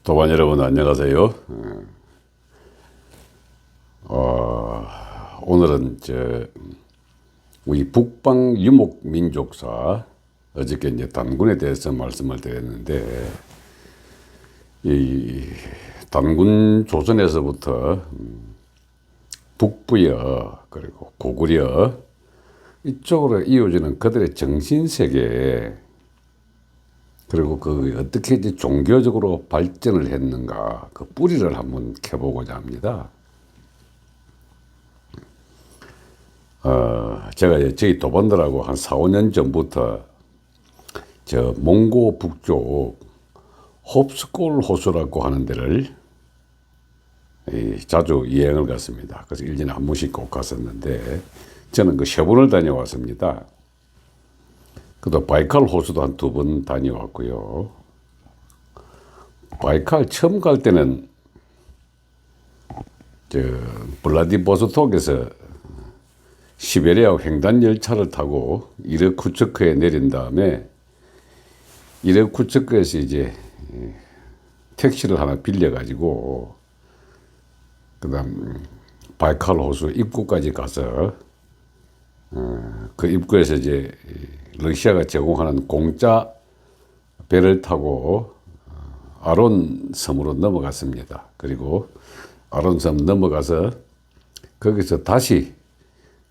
도반 여러분 안녕하세요. 오늘은 우리 북방 유목 민족사 어저께 이제 단군에 대해서 말씀을 드렸는데, 이 단군 조선에서부터 북부여 그리고 고구려 이쪽으로 이어지는 그들의 정신세계, 그리고 그 어떻게 이제 종교적으로 발전을 했는가, 그 뿌리를 한번 캐보고자 합니다. 제가 저희 도반들하고 한 4, 5년 전부터 저 몽고 북쪽 홉스골 호수라고 하는 데를 자주 여행을 갔습니다. 그래서 1년에 한 번씩 꼭 갔었는데, 저는 그 세번을 다녀왔습니다. 그도 바이칼 호수도 한 2번 다녀왔고요. 바이칼 처음 갈 때는 블라디보스톡에서 시베리아 횡단 열차를 타고 이르쿠츠크에 내린 다음에 이르쿠츠크에서 이제 택시를 하나 빌려가지고 그다음 바이칼 호수 입구까지 가서 그 입구에서 이제 러시아가 제공하는 공짜 배를 타고 아론 섬으로 넘어갔습니다. 그리고 아론 섬 넘어가서 거기서 다시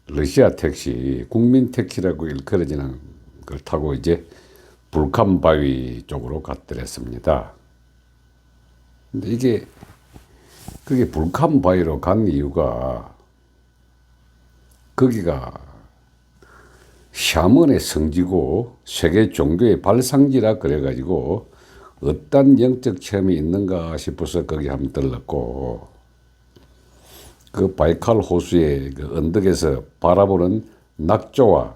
러시아 택시, 국민 택시라고 일컬어지는 걸 타고 이제 불칸 바위 쪽으로 갔더랬습니다. 근데 그게 불칸 바위로 간 이유가, 거기가 샤먼의 성지고 세계 종교의 발상지라 그래가지고 어떤 영적 체험이 있는가 싶어서 거기 한번 들렀고, 그 바이칼 호수의 그 언덕에서 바라보는 낙조와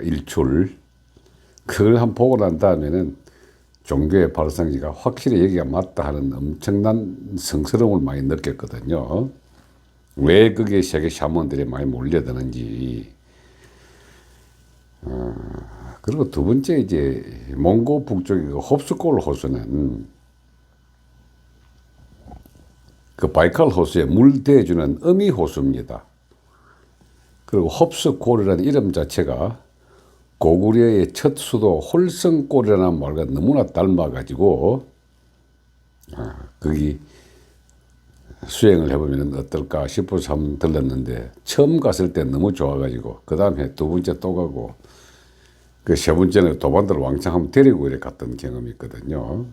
일출, 그걸 한번 보고 난 다음에는 종교의 발상지가 확실히 여기가 맞다 하는 엄청난 성스러움을 많이 느꼈거든요. 왜 거기에 세계 샤먼들이 많이 몰려드는지. 그리고 두 번째, 이제 몽고 북쪽의 홉스골 호수는 그 바이칼 호수에 물 대주는 어미 호수입니다. 그리고 홉스골이라는 이름 자체가 고구려의 첫 수도 홀성골이라는 말과 너무나 닮아가지고 거기 수행을 해보면 어떨까 싶어서 한번 들렀는데, 처음 갔을 때 너무 좋아가지고 그 다음에 2번째 또 가고, 그 3번째는 도반들 왕창 한번 데리고 이렇게 갔던 경험이 있거든요.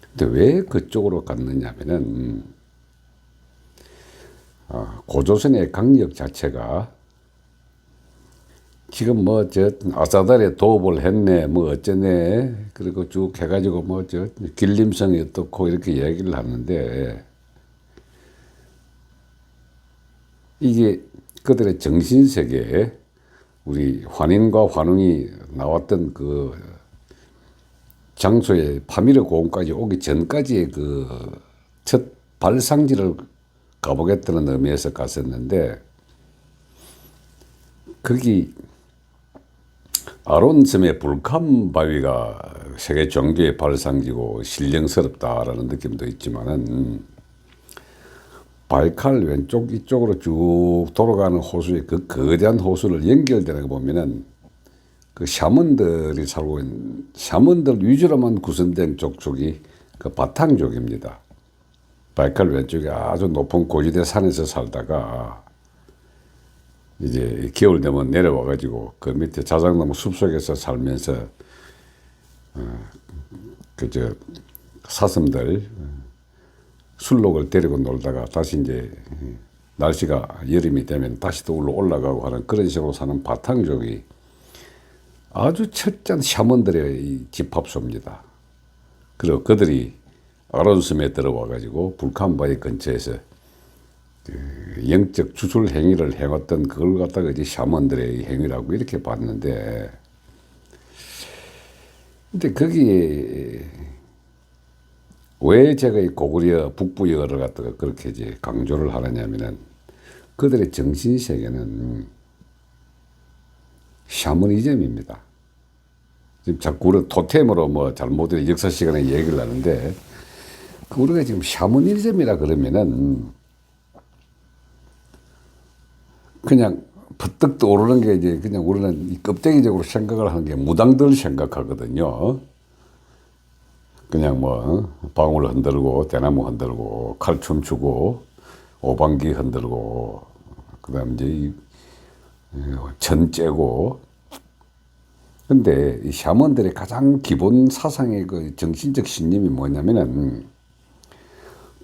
근데 왜 그쪽으로 갔느냐면은, 고조선의 강력 자체가 지금 아사달에 도읍을 했네, 어쩌네, 그리고 쭉 해가지고 길림성이 어떻고 이렇게 얘기를 하는데, 이게 그들의 정신세계에 우리 환인과 환웅이 나왔던 그 장소에 파미르 고원까지 오기 전까지의 그 첫 발상지를 가보겠다는 의미에서 갔었는데, 거기 아론섬의 불칸 바위가 세계 종교의 발상지고 신령스럽다라는 느낌도 있지만은, 바이칼 왼쪽 이쪽으로 쭉 돌아가는 호수의 그 거대한 호수를 연결되는 거 보면은 그 샤먼들이 살고 있는, 샤먼들 위주로만 구성된 쪽이 그 바탕족입니다. 바이칼 왼쪽에 아주 높은 고지대 산에서 살다가 이제 겨울 되면 내려와가지고 그 밑에 자작나무 숲속에서 살면서 사슴들 술록을 데리고 놀다가 다시 이제 날씨가 여름이 되면 다시 또 올라가고 하는 그런 식으로 사는 바탕족이 아주 철저한 샤먼들의 집합소입니다. 그리고 그들이 아론섬에 들어와가지고 불칸바위 근처에서 그 영적 주술 행위를 해왔던 그걸 갖다가 이제 샤먼들의 행위라고 이렇게 봤는데, 근데 거기에 왜 제가 이 고구려 북부여를 갖다가 그렇게 이제 강조를 하느냐면은, 그들의 정신세계는 샤머니즘입니다. 지금 자꾸 우리가 토템으로 뭐 잘못된 역사 시간에 얘기를 하는데, 그 우리가 지금 샤머니즘이라 그러면은 그냥 퍼뜩 떠오르는 게 이제 그냥 우리는 껍데기적으로 생각을 하는 게 무당들 생각하거든요. 그냥 뭐 방울 흔들고 대나무 흔들고 칼 춤추고 오방기 흔들고 그다음 이제 천 째고. 근데 이 샤먼들의 가장 기본 사상의 그 정신적 신념이 뭐냐면은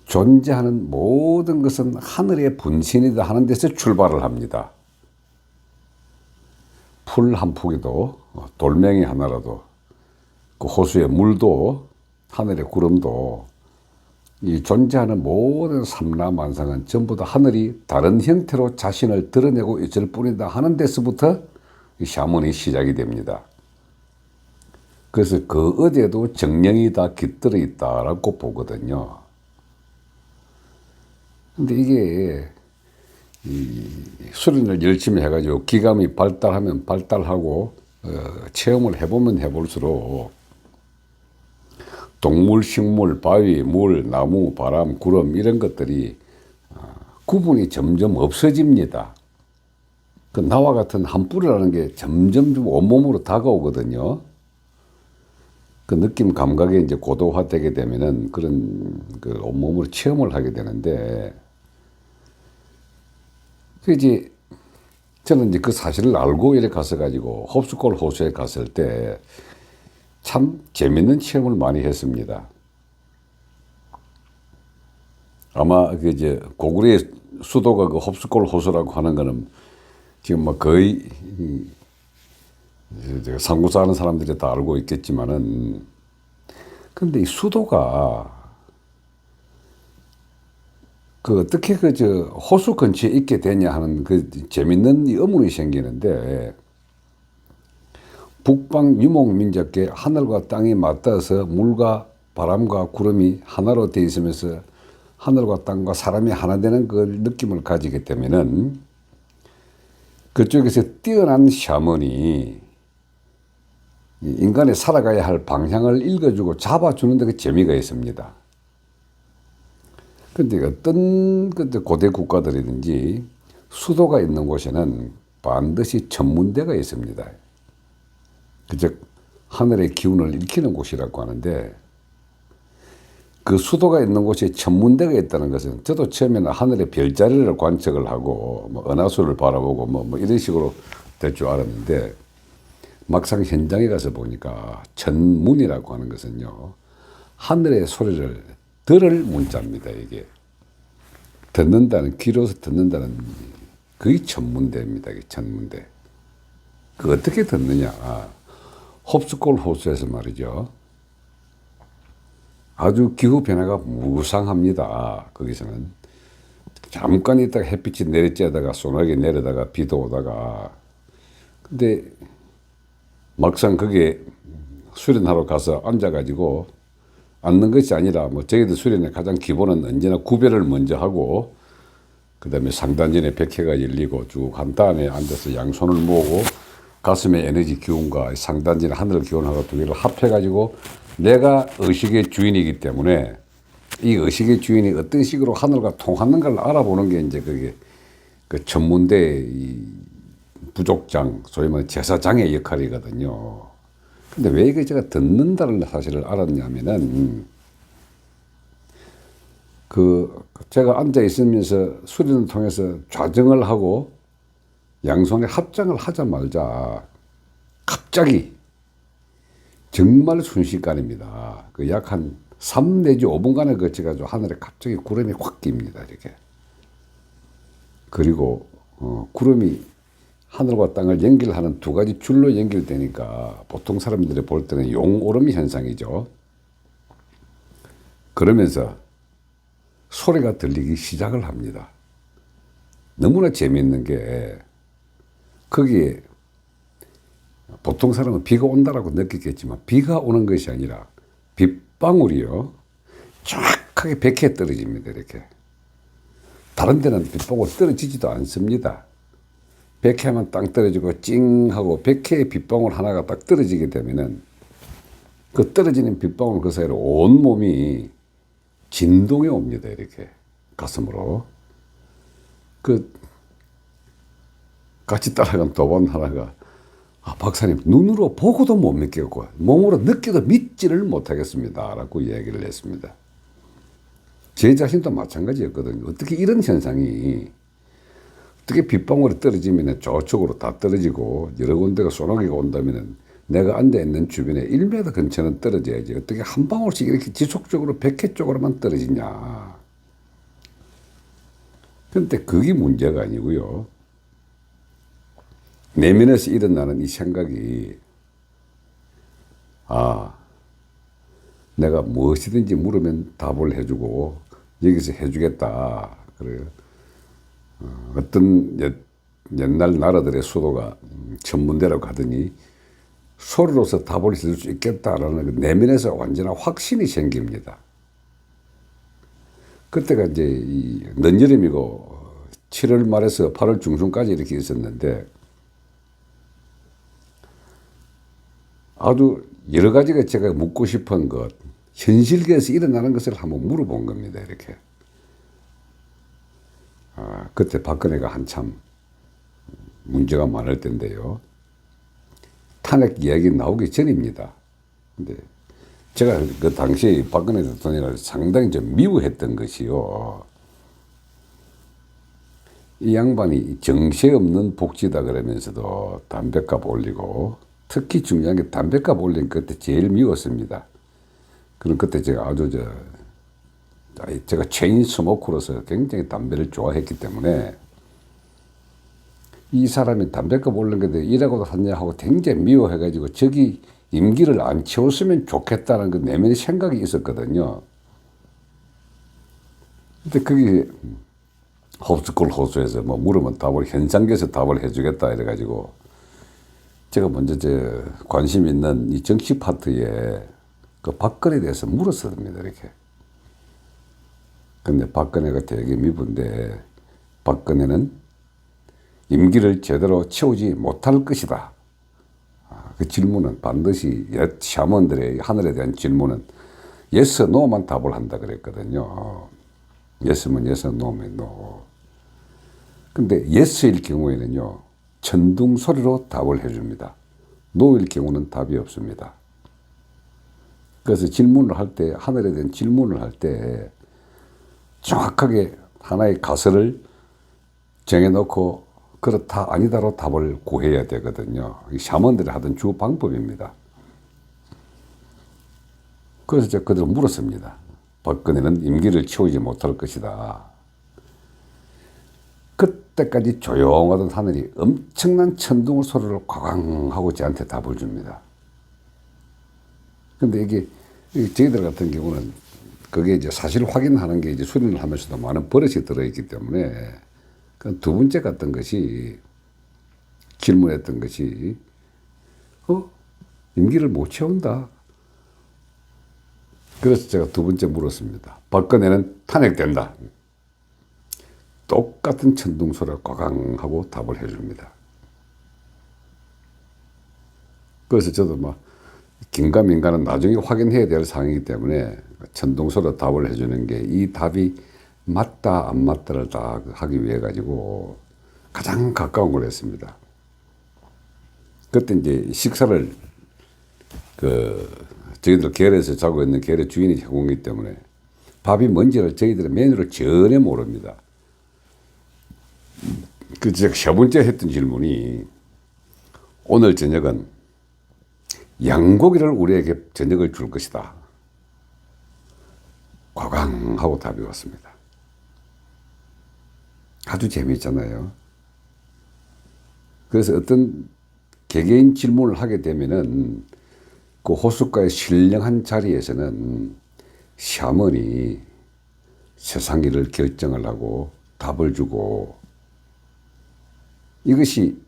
존재하는 모든 것은 하늘의 분신이다 하는 데서 출발을 합니다. 풀 한 포기도, 돌멩이 하나라도, 그 호수의 물도, 하늘의 구름도, 이 존재하는 모든 삼라만상은 전부 다 하늘이 다른 형태로 자신을 드러내고 있을 뿐이다 하는 데서부터 이 샤먼이 시작이 됩니다. 그래서 그 어디에도 정령이 다 깃들어 있다라고 보거든요. 근데 이게 이 수련을 열심히 해가지고 기감이 발달하면 발달하고 체험을 해보면 해볼수록 동물, 식물, 바위, 물, 나무, 바람, 구름 이런 것들이 구분이 점점 없어집니다. 그 나와 같은 한 뿌리라는 게 점점 좀 온몸으로 다가오거든요. 그 느낌 감각이 이제 고도화되게 되면은 그런 그 온몸으로 체험을 하게 되는데, 그 이제 저는 이제 그 사실을 알고 이렇게 가서 가지고 홉스골 호수에 갔을 때 참 재밌는 체험을 많이 했습니다. 아마 그 이제 고구려의 수도가 그 홉스골 호수라고 하는 거는 지금 뭐 거의 상구사 하는 사람들이 다 알고 있겠지만은, 근데 이 수도가 그 어떻게 그 저 호수 근처에 있게 되냐 하는 그 재밌는 의문이 생기는데, 북방 유목민족계 하늘과 땅이 맞닿아서 물과 바람과 구름이 하나로 되어 있으면서 하늘과 땅과 사람이 하나 되는 그 느낌을 가지게 되면은 그쪽에서 뛰어난 샤먼이 인간이 살아가야 할 방향을 읽어주고 잡아주는 데 그 재미가 있습니다. 근데 어떤 고대 국가들이든지 수도가 있는 곳에는 반드시 천문대가 있습니다. 즉 하늘의 기운을 일으키는 곳이라고 하는데, 그 수도가 있는 곳에 천문대가 있다는 것은 저도 처음에는 하늘의 별자리를 관측을 하고 뭐 은하수를 바라보고 뭐 이런 식으로 될 줄 알았는데, 막상 현장에 가서 보니까 천문이라고 하는 것은요, 하늘의 소리를 들을 문자입니다. 이게 듣는다는, 귀로서 듣는다는 그게 천문대입니다. 이게 천문대. 그 어떻게 듣느냐? 홉스골 호수에서 말이죠. 아주 기후 변화가 무상합니다. 거기서는 잠깐 있다가 햇빛이 내리쬐다가 소나기 내려다가 비도 오다가. 근데 막상 거기에 수련하러 가서 앉아가지고 앉는 것이 아니라, 뭐 저희들 수련의 가장 기본은 언제나 구별을 먼저 하고 그 다음에 상단전에 백회가 열리고 쭉 한 다음에 앉아서 양손을 모으고 가슴의 에너지 기운과 상단전의 하늘 기운하고 두 개를 합해가지고 내가 의식의 주인이기 때문에 이 의식의 주인이 어떤 식으로 하늘과 통하는가를 알아보는 게 이제 그게 그 천문대 이 부족장, 소위 말하는 제사장의 역할이거든요. 근데 왜 이게 제가 듣는다는 사실을 알았냐면은, 그 제가 앉아 있으면서 수련을 통해서 좌정을 하고 양손에 합장을 하자마자 갑자기 정말 순식간입니다. 그 약 한 3 내지 5분간에 거쳐가지고 하늘에 갑자기 구름이 확 낍니다. 이렇게. 그리고 구름이 하늘과 땅을 연결하는 두 가지 줄로 연결되니까 보통 사람들이 볼 때는 용오름 현상이죠. 그러면서 소리가 들리기 시작을 합니다. 너무나 재미있는 게, 거기에 보통 사람은 비가 온다라고 느끼겠지만 비가 오는 것이 아니라 빗방울이요, 정확하게 백회에 떨어집니다. 이렇게. 다른 데는 빗방울 떨어지지도 않습니다. 백회하면 땅 떨어지고 찡 하고, 백회의 빗방울 하나가 딱 떨어지게 되면은 그 떨어지는 빗방울 그 사이로 온 몸이 진동이 옵니다. 이렇게 가슴으로. 그 같이 따라간 도반 하나가 박사님 눈으로 보고도 못 믿겠고 몸으로 느껴도 믿지를 못하겠습니다 라고 이야기를 했습니다. 제 자신도 마찬가지였거든요. 어떻게 이런 현상이 어떻게 빗방울이 떨어지면 저쪽으로 다 떨어지고 여러 군데가 소나기가 온다면 내가 앉아있는 주변에 1m 근처는 떨어져야지 어떻게 한 방울씩 이렇게 지속적으로 100회 쪽으로만 떨어지냐. 그런데 그게 문제가 아니고요. 내면에서 일어나는 이 생각이 내가 무엇이든지 물으면 답을 해주고 여기서 해주겠다. 그래요. 어떤 옛날 나라들의 수도가 천문대라고 하더니 소리로서 답을 해줄 수 있겠다라는 그 내면에서 완전한 확신이 생깁니다. 그때가 이제 늦여름이고 7월 말에서 8월 중순까지 이렇게 있었는데 아주 여러 가지가 제가 묻고 싶은 것, 현실계에서 일어나는 것을 한번 물어본 겁니다. 이렇게. 그때 박근혜가 한참 문제가 많을 텐데요. 탄핵 이야기 나오기 전입니다. 근데 제가 그 당시 박근혜 대통령을 상당히 좀 미워했던 것이요. 이 양반이 정세 없는 복지다 그러면서도 담배값 올리고 특히 중요한 게 담배값 올린 그때 제일 미웠습니다. 그럼 그때 제가 아주 제가 체인 스모커로서 굉장히 담배를 좋아했기 때문에 이 사람이 담배값 올린 건데 이라고도 하냐 하고 굉장히 미워해가지고 저기 임기를 안 채웠으면 좋겠다는 그 내면의 생각이 있었거든요. 근데 그게 홉스쿨 호수에서 뭐 물으면 답을 현장에서 답을 해주겠다 이래가지고 제가 먼저 관심 있는 이 정치 파트에 그 박근혜에 대해서 물었습니다. 이렇게. 근데 박근혜가 되게 미분데 박근혜는 임기를 제대로 채우지 못할 것이다. 그 질문은 반드시 옛 샤먼들의 하늘에 대한 질문은 yes, no만 답을 한다 그랬거든요. yes면 yes, no면 no. 근데 yes일 경우에는요. 천둥 소리로 답을 해줍니다. no일 경우는 답이 없습니다. 그래서 질문을 할 때, 하늘에 대한 질문을 할 때 정확하게 하나의 가설을 정해놓고 그렇다 아니다로 답을 구해야 되거든요. 샤먼들이 하던 주 방법입니다. 그래서 제가 그대로 물었습니다. 박근혜는 임기를 채우지 못할 것이다. 그때까지 조용하던 하늘이 엄청난 천둥 소리를 꽝하고 저한테 답을 줍니다. 근데 이게 저희들 같은 경우는 그게 이제 사실 확인하는 게 이제 수련을 하면서도 많은 버릇이 들어있기 때문에 그 두 번째 같은 것이 질문했던 것이 임기를 못 채운다. 그래서 제가 두 번째 물었습니다. 박근혜는 탄핵된다. 똑같은 천둥 소리를 꽝 하고 답을 해줍니다. 그래서 저도 막 긴가민가는 나중에 확인해야 될 상황이기 때문에 천둥 소리로 답을 해주는 게 이 답이 맞다 안 맞다를 다 하기 위해 가지고 가장 가까운 걸 했습니다. 그때 이제 식사를 저희들 계열에서 자고 있는 계열의 주인이 해공이기 때문에 밥이 뭔지를 저희들의 메뉴를 전혀 모릅니다. 제가 세 번째 했던 질문이 오늘 저녁은 양고기를 우리에게 저녁을 줄 것이다. 과광하고 답이 왔습니다. 아주 재미있잖아요. 그래서 어떤 개개인 질문을 하게 되면은 그 호숫가의 신령한 자리에서는 샤먼이 세상 일을 결정을 하고 답을 주고 이것이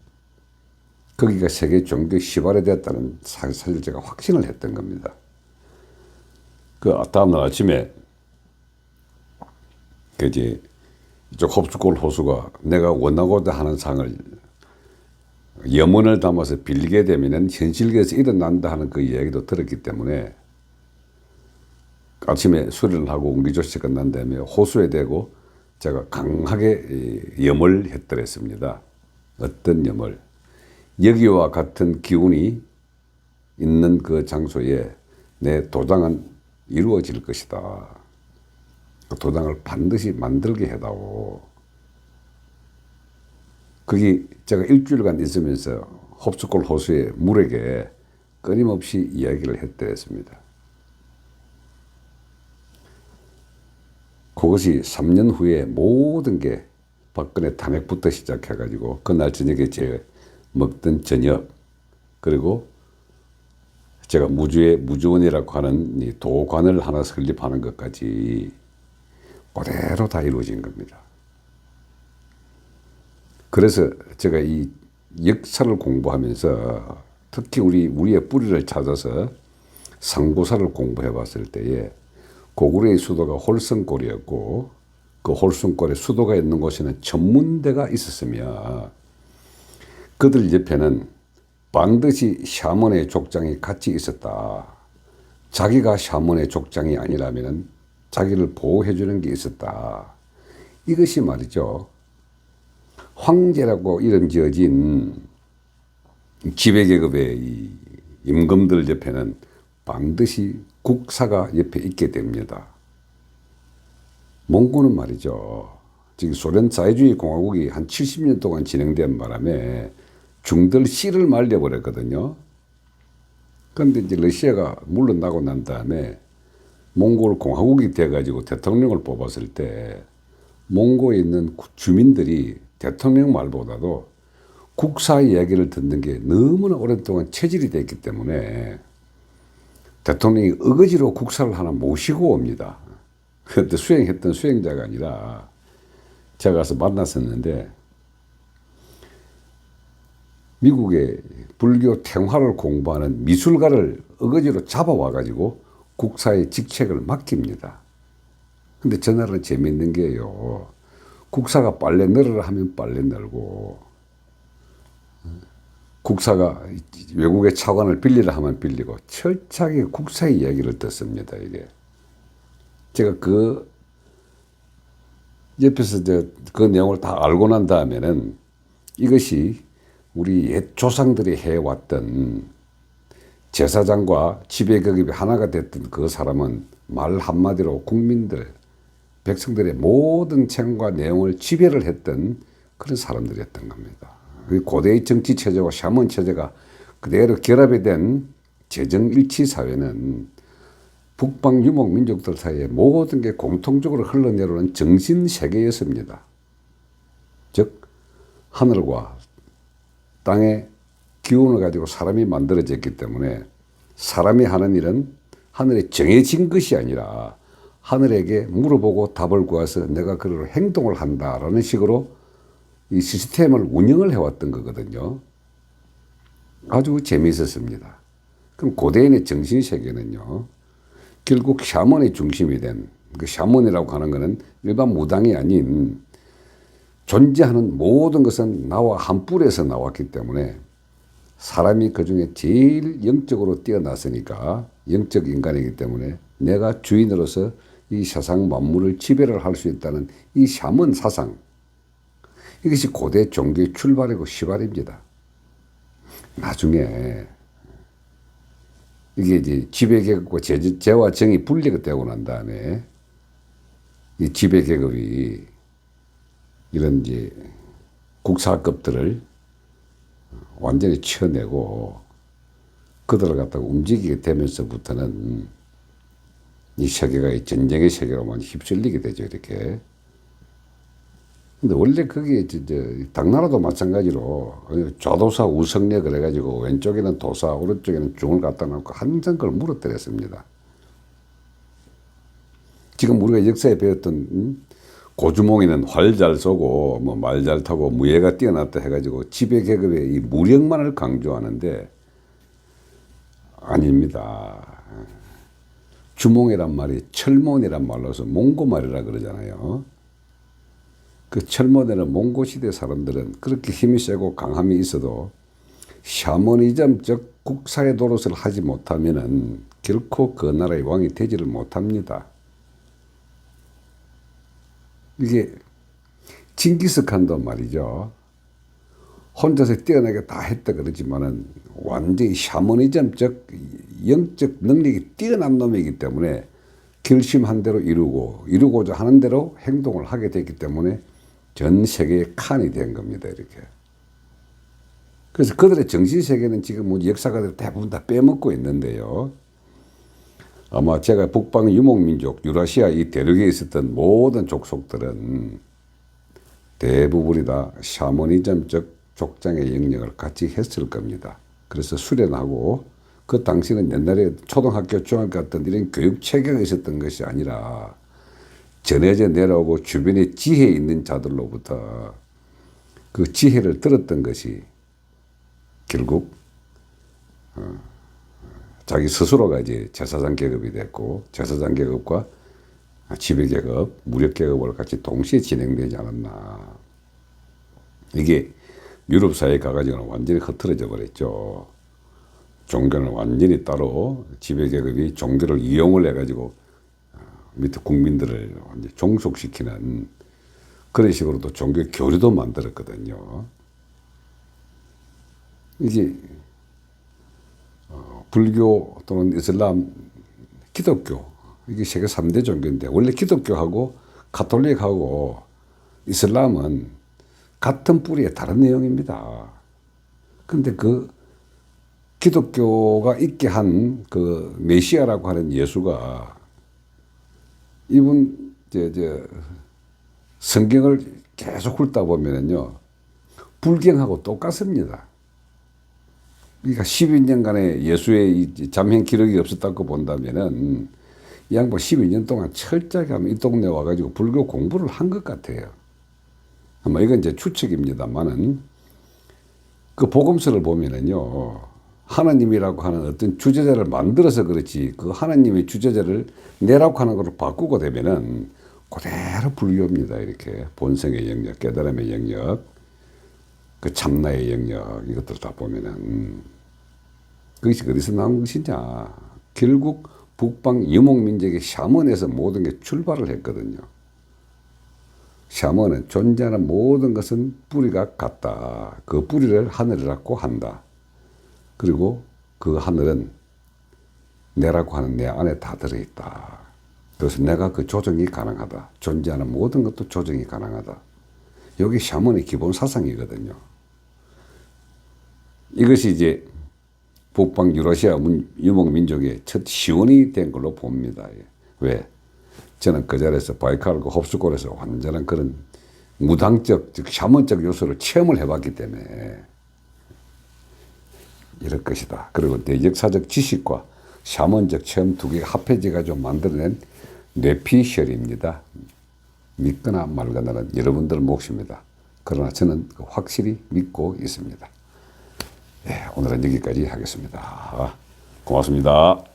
거기가 세계 종교의 시발이 됐다는 사실 제가 확신을 했던 겁니다. 그 다음날 아침에 이쪽 홉스골 호수가 내가 원하고자 하는 상을 염원을 담아서 빌게 되면은 현실에서 일어난다 하는 그 이야기도 들었기 때문에 아침에 수련을 하고 웅기조시 끝난 다음에 호수에 대고 제가 강하게 염을 했더랬습니다. 어떤 염을? 여기와 같은 기운이 있는 그 장소에 내 도장은 이루어질 것이다. 그 도장을 반드시 만들게 해다오. 거기 제가 일주일간 있으면서 홉스골 호수의 물에게 끊임없이 이야기를 했더랬습니다. 그것이 3년 후에 모든 게 박근혜 탄핵부터 시작해가지고 그날 저녁에 제 먹던 저녁, 그리고 제가 무주원이라고 하는 이 도관을 하나 설립하는 것까지 그대로 다 이루어진 겁니다. 그래서 제가 이 역사를 공부하면서 특히 우리의 뿌리를 찾아서 상고사를 공부해 봤을 때에 고구려의 수도가 홀성골이었고 그 홀성골에 수도가 있는 곳에는 천문대가 있었으며 그들 옆에는 반드시 샤먼의 족장이 같이 있었다. 자기가 샤먼의 족장이 아니라면 자기를 보호해 주는 게 있었다. 이것이 말이죠. 황제라고 이름 지어진 지배계급의 이 임금들 옆에는 반드시 국사가 옆에 있게 됩니다. 몽고는 말이죠. 지금 소련 자유주의 공화국이 한 70년 동안 진행된 바람에 중들 씨를 말려버렸거든요. 그런데 이제 러시아가 물러나고 난 다음에 몽골 공화국이 돼가지고 대통령을 뽑았을 때 몽고에 있는 주민들이 대통령 말보다도 국사 이야기를 듣는 게 너무나 오랫동안 체질이 됐기 때문에 대통령이 어거지로 국사를 하나 모시고 옵니다. 그때 수행했던 수행자가 아니라 제가 가서 만났었는데 미국의 불교 탱화를 공부하는 미술가를 어거지로 잡아와가지고 국사의 직책을 맡깁니다. 근데 전날은 재미있는 게요. 국사가 빨래 널으라 하면 빨래 널고 국사가 외국의 차관을 빌리라 하면 빌리고 철저하게 국사의 이야기를 듣습니다. 이게 제가 그 옆에서 그 내용을 다 알고 난 다음에는 이것이 우리 옛 조상들이 해왔던 제사장과 지배계급이 하나가 됐던 그 사람은 말 한마디로 국민들, 백성들의 모든 책과 내용을 지배를 했던 그런 사람들이었던 겁니다. 고대의 정치 체제와 샤먼 체제가 그대로 결합이 된 재정일치 사회는 북방 유목 민족들 사이에 모든 게 공통적으로 흘러내려오는 정신 세계였습니다. 즉 하늘과 땅의 기운을 가지고 사람이 만들어졌기 때문에 사람이 하는 일은 하늘에 정해진 것이 아니라 하늘에게 물어보고 답을 구해서 내가 그대로 행동을 한다라는 식으로 이 시스템을 운영을 해왔던 거거든요. 아주 재미있었습니다. 그럼 고대인의 정신세계는요. 결국 샤먼의 중심이 된 그 샤먼이라고 하는 것은 일반 무당이 아닌 존재하는 모든 것은 나와 한 뿔에서 나왔기 때문에 사람이 그중에 제일 영적으로 뛰어났으니까 영적 인간이기 때문에 내가 주인으로서 이 세상 만물을 지배를 할 수 있다는 이 샤먼 사상, 이것이 고대 종교의 출발이고 시발입니다. 나중에 이게 이제 지배계급과 제와 정이 분리가 되고 난 다음에 이 지배계급이 이런 이제 국사급들을 완전히 쳐내고 그들을 갖다가 움직이게 되면서부터는 이 세계가 전쟁의 세계로만 휩쓸리게 되죠, 이렇게. 근데 원래 그게 당나라도 마찬가지로 좌도사 우성래 그래가지고 왼쪽에는 도사, 오른쪽에는 중을 갖다 놓고 항상 그걸 물어뜨렸습니다. 지금 우리가 역사에 배웠던 고주몽이는 활 잘 쏘고 뭐 말 잘 타고 무예가 뛰어났다 해가지고 지배계급의 이 무력만을 강조하는데 아닙니다. 주몽이란 말이 철몬이란 말로서 몽고말이라 그러잖아요. 그 철몬에는 몽고 시대 사람들은 그렇게 힘이 세고 강함이 있어도 샤머니즘적 국사의 노릇을 하지 못하면은 결코 그 나라의 왕이 되지를 못합니다. 이게 징기스칸도 말이죠. 혼자서 뛰어나게 다 했다 그러지만은 완전히 샤머니즘적 영적 능력이 뛰어난 놈이기 때문에 결심한 대로 이루고자 하는 대로 행동을 하게 됐기 때문에 전 세계의 칸이 된 겁니다. 이렇게. 그래서 그들의 정신세계는 지금 역사가들 대부분 다 빼먹고 있는데요. 아마 제가 북방 유목민족, 유라시아 이 대륙에 있었던 모든 족속들은 대부분이 다 샤머니즘적 족장의 영역을 같이 했을 겁니다. 그래서 수련하고 그 당시는 옛날에 초등학교, 중학교 같은 이런 교육 체계가 있었던 것이 아니라 전해져 내려오고 주변에 지혜 있는 자들로부터 그 지혜를 들었던 것이 결국 자기 스스로가 이제 제사장 계급이 됐고 제사장 계급과 지배 계급, 무력 계급을 같이 동시에 진행되지 않았나. 이게 유럽 사회에 가가지고는 완전히 흐트러져 버렸죠. 종교는 완전히 따로 지배 계급이 종교를 이용을 해가지고 밑에 국민들을 완전히 종속시키는 그런 식으로 또 종교 교류도 만들었거든요. 이제 불교 또는 이슬람, 기독교 이게 세계 3대 종교인데 원래 기독교하고 가톨릭하고 이슬람은 같은 뿌리의 다른 내용입니다. 근데 그 기독교가 있게 한 그 메시아라고 하는 예수가 이분 성경을 계속 훑다 보면은요 불경하고 똑같습니다. 그러니까 12년간의 예수의 이 잠행 기록이 없었다고 본다면은 이 양반 12년 동안 철저하게 하면 이 동네 와가지고 불교 공부를 한 것 같아요. 아마 이건 제 추측입니다만은 그 복음서를 보면은요 하나님이라고 하는 어떤 주제자를 만들어서 그렇지 그 하나님의 주제자를 내라고 하는 걸로 바꾸고 되면은 그대로 불교입니다. 이렇게 본성의 영역, 깨달음의 영역, 그 참나의 영역 이것들 다 보면은 그것이 어디서 나온 것이냐. 결국 북방 유목민족의 샤먼에서 모든 게 출발을 했거든요. 샤먼은 존재하는 모든 것은 뿌리가 같다. 그 뿌리를 하늘이라고 한다. 그리고 그 하늘은 내라고 하는 내 안에 다 들어있다. 그래서 내가 그 조정이 가능하다. 존재하는 모든 것도 조정이 가능하다. 여기 샤먼의 기본 사상이거든요. 이것이 이제 북방 유라시아 유목민족의 첫 시원이 된 걸로 봅니다. 왜? 저는 그 자리에서 바이칼과 홉스골에서 완전한 그런 무당적, 즉 샤먼적 요소를 체험을 해봤기 때문에 이럴 것이다. 그리고 내 역사적 지식과 샤먼적 체험 두 개가 합해져가지고 만들어낸 뇌피셜입니다. 믿거나 말거나는 여러분들 몫입니다. 그러나 저는 확실히 믿고 있습니다. 네, 오늘은 여기까지 하겠습니다. 고맙습니다.